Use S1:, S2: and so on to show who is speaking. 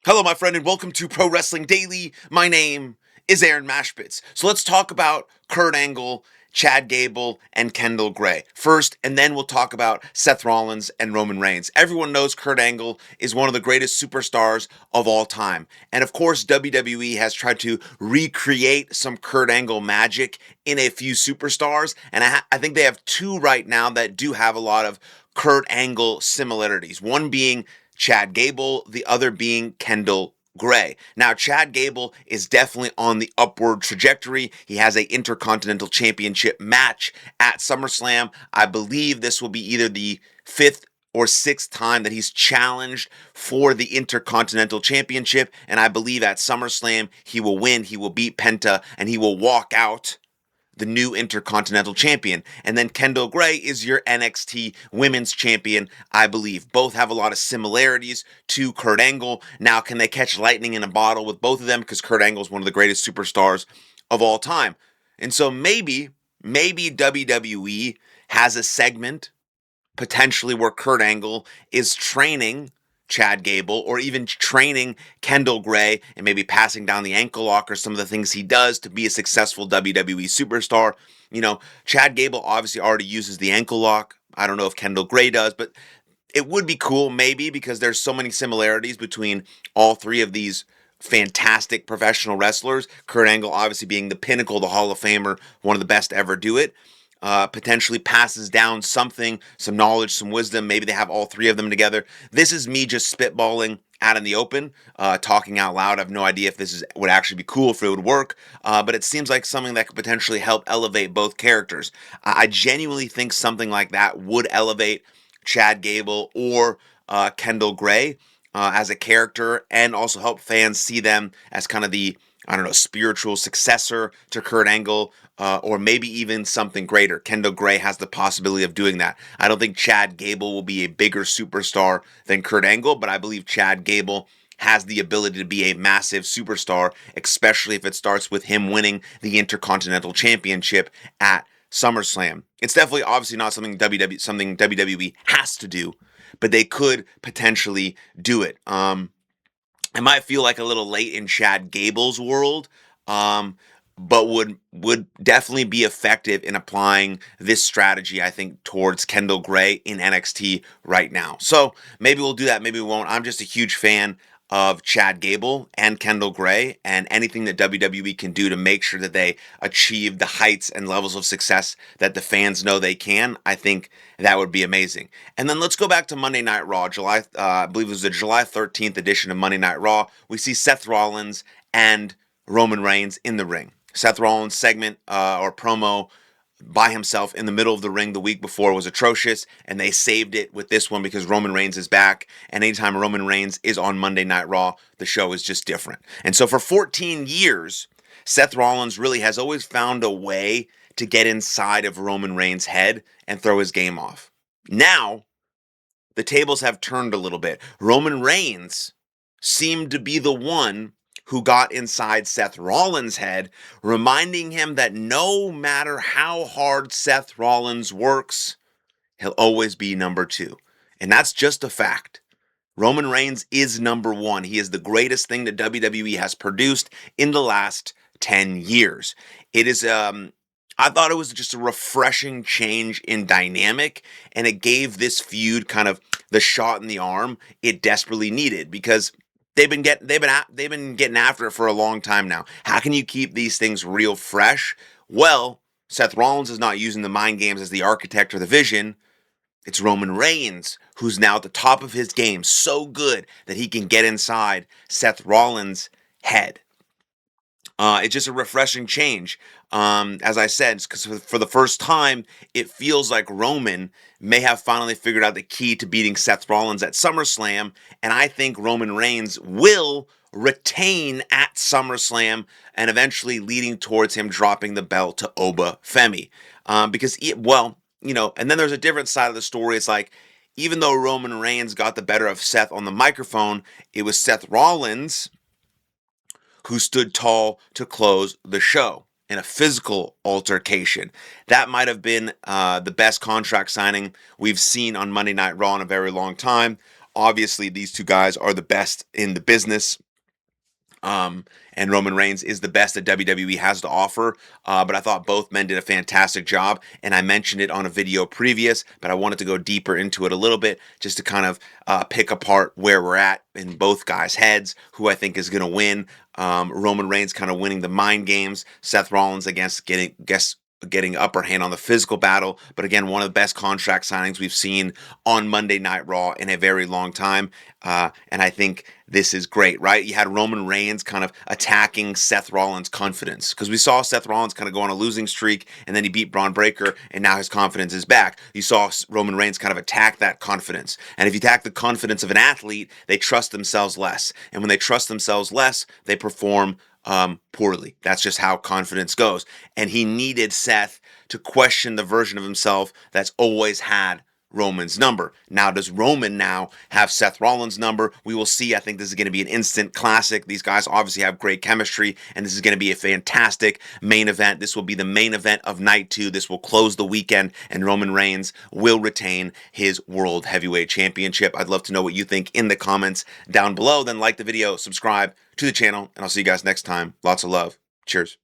S1: Hello, my friend, and welcome to Pro Wrestling Daily. My name is Aaron Machbitz. So let's talk about Kurt Angle, Chad Gable, and Kendall Gray first, and then we'll talk about Seth Rollins and Roman Reigns. Everyone knows Kurt Angle is one of the greatest superstars of all time. And of course, WWE has tried to recreate some Kurt Angle magic in a few superstars, and I think they have two right now that do have a lot of Kurt Angle similarities. One being Chad Gable, the other being Kendall Gray. Now, Chad Gable is definitely on the upward trajectory. He has a Intercontinental Championship match at SummerSlam. I believe this will be either the fifth or sixth time that he's challenged for the Intercontinental Championship, and I believe at SummerSlam he will win, he will beat Penta, and he will walk out the new Intercontinental Champion. And then Kendall Gray is your NXT Women's Champion, I believe. Both have a lot of similarities to Kurt Angle. Now, can they catch lightning in a bottle with both of them? Because Kurt Angle is one of the greatest superstars of all time. And so maybe WWE has a segment potentially where Kurt Angle is training Chad Gable or even training Kendall Gray and maybe passing down the ankle lock or some of the things he does to be a successful WWE superstar. You know, Chad Gable obviously already uses the ankle lock. I don't know if Kendall Gray does, but it would be cool maybe because there's so many similarities between all three of these fantastic professional wrestlers. Kurt Angle obviously being the pinnacle, the Hall of Famer, one of the best to ever do it. Potentially passes down something, some knowledge, some wisdom. Maybe they have all three of them together. This is me just spitballing out in the open, talking out loud. I have no idea if would actually be cool, if it would work, but it seems like something that could potentially help elevate both characters. I genuinely think something like that would elevate Chad Gable or Kendall Gray as a character and also help fans see them as kind of the, I don't know, spiritual successor to Kurt Angle, or maybe even something greater. Kendall Gray has the possibility of doing that. I don't think Chad Gable will be a bigger superstar than Kurt Angle, but I believe Chad Gable has the ability to be a massive superstar, especially if it starts with him winning the Intercontinental Championship at SummerSlam. It's definitely obviously not something WWE has to do, but they could potentially do it. It might feel like a little late in Chad Gable's world, but would definitely be effective in applying this strategy, I think, towards Kendall Gray in NXT right now. So maybe we'll do that, maybe we won't. I'm just a huge fan of Chad Gable and Kendall Gray, and anything that WWE can do to make sure that they achieve the heights and levels of success that the fans know they can, I think that would be amazing. And then let's go back to Monday Night Raw, I believe it was the July 13th edition of Monday Night Raw. We see Seth Rollins and Roman Reigns in the ring. Seth Rollins' segment or promo by himself in the middle of the ring the week before was atrocious, and they saved it with this one because Roman Reigns is back, and anytime Roman Reigns is on Monday Night Raw, the show is just different. And so for 14 years, Seth Rollins really has always found a way to get inside of Roman Reigns' head and throw his game off. Now, the tables have turned a little bit. Roman Reigns seemed to be the one who got inside Seth Rollins' head, reminding him that no matter how hard Seth Rollins works, he'll always be number two. And that's just a fact. Roman Reigns is number one. He is the greatest thing that WWE has produced in the last 10 years. It is, I thought it was just a refreshing change in dynamic, and it gave this feud kind of the shot in the arm it desperately needed because they've been getting after it for a long time now. How can you keep these things real fresh? Well, Seth Rollins is not using the mind games as the architect or the vision. It's Roman Reigns who's now at the top of his game, so good that he can get inside Seth Rollins' head. It's just a refreshing change. As I said, because for the first time, it feels like Roman may have finally figured out the key to beating Seth Rollins at SummerSlam, and I think Roman Reigns will retain at SummerSlam and eventually leading towards him dropping the belt to Oba Femi. And then there's a different side of the story. It's like, even though Roman Reigns got the better of Seth on the microphone, it was Seth Rollins who stood tall to close the show in a physical altercation. That might have been the best contract signing we've seen on Monday Night Raw in a very long time. Obviously, these two guys are the best in the business. And Roman Reigns is the best that WWE has to offer. But I thought both men did a fantastic job, and I mentioned it on a video previous, but I wanted to go deeper into it a little bit just to kind of pick apart where we're at in both guys' heads, who I think is going to win. Roman Reigns kind of winning the mind games. Seth Rollins against getting upper hand on the physical battle. But again, one of the best contract signings we've seen on Monday Night Raw in a very long time. And I think this is great, right? You had Roman Reigns kind of attacking Seth Rollins' confidence, because we saw Seth Rollins kind of go on a losing streak, and then he beat Braun Breaker, and now his confidence is back. You saw Roman Reigns kind of attack that confidence. And if you attack the confidence of an athlete, they trust themselves less. And when they trust themselves less, they perform poorly. That's just how confidence goes. And he needed Seth to question the version of himself that's always had Roman's number. Now, does Roman now have Seth Rollins' number? We will see. I think this is going to be an instant classic. These guys obviously have great chemistry, and this is going to be a fantastic main event. This will be the main event of night 2. This will close the weekend, and Roman Reigns will retain his World Heavyweight Championship. I'd love to know what you think in the comments down below. Then like the video, subscribe to the channel, and I'll see you guys next time. Lots of love. Cheers.